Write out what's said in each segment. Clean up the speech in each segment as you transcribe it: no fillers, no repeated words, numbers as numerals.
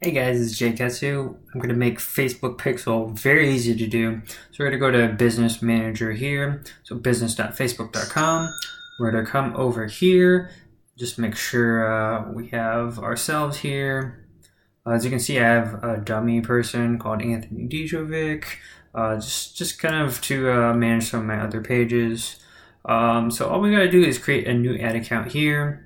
Hey guys, it's Jay Ketsu. I'm going to make Facebook Pixel very easy to do. So we're going to go to Business Manager here. So business.facebook.com. We're going to come over here. Just make sure we have ourselves here. As you can see, I have a dummy person called Anthony Dijovic. Just kind of to manage some of my other pages. So all we got to do is create a new ad account here.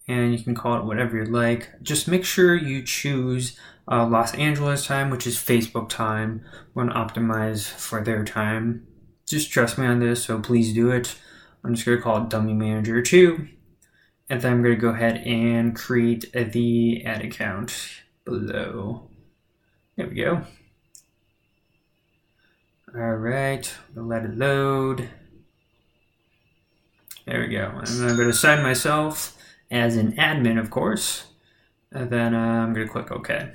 And you can call it whatever you'd like. Just make sure you choose Los Angeles time, which is Facebook time. We want to optimize for their time. Just trust me on this, so please do it. I'm just going to call it Dummy Manager 2. And then I'm going to go ahead and create the ad account below. There we go. Alright, let it load. There we go. And I'm going to assign myself as an admin, of course, and then I'm going to click OK.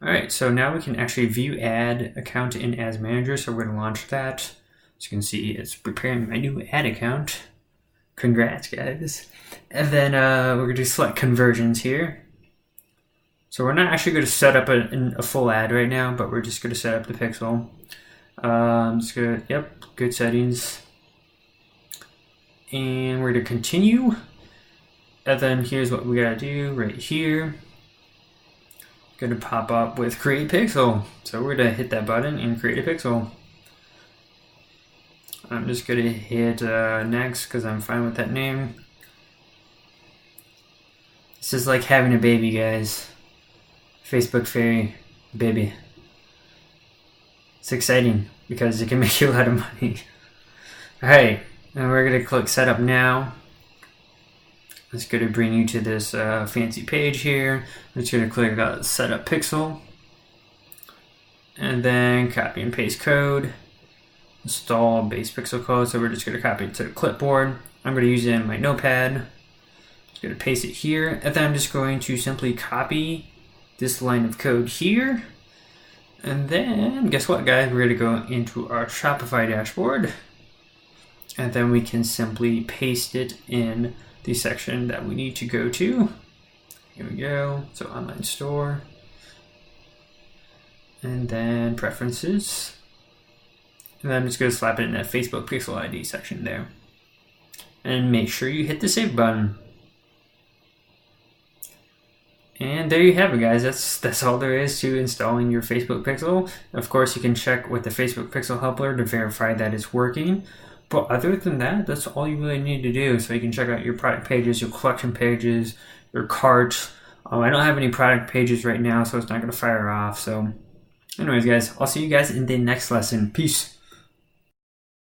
All right, so now we can actually view ad account in Ads Manager, so we're going to launch that. As you can see, it's preparing my new ad account. Congrats, guys. And then we're going to select conversions here. So we're not actually going to set up a full ad right now, but we're just going to set up the pixel. Just going to, yep, good settings. And we're going to continue. And then here's what we gotta do right here. Gonna pop up with create pixel. So we're gonna hit that button and create a pixel. I'm just gonna hit next because I'm fine with that name. This is like having a baby, guys. Facebook Fairy baby. It's exciting because it can make you a lot of money. Alright, and we're gonna click setup now. It's going to bring you to this fancy page here. I'm just going to click Setup Pixel. And then copy and paste code. Install base pixel code. So we're just going to copy it to the clipboard. I'm going to use it in my notepad. Just going to paste it here. And then I'm just going to simply copy this line of code here. And then, guess what, guys? We're going to go into our Shopify dashboard. And then we can simply paste it in the section that we need to go to. Here we go. So online store. And then preferences. And then I'm just going to slap it in that Facebook Pixel ID section there. And make sure you hit the save button. And there you have it, guys. That's all there is to installing your Facebook Pixel. Of course, you can check with the Facebook Pixel helper to verify that it's working. But other than that, that's all you really need to do. So you can check out your product pages, your collection pages, your cart. I don't have any product pages right now, so it's not going to fire off. So anyways, guys, I'll see you guys in the next lesson. Peace.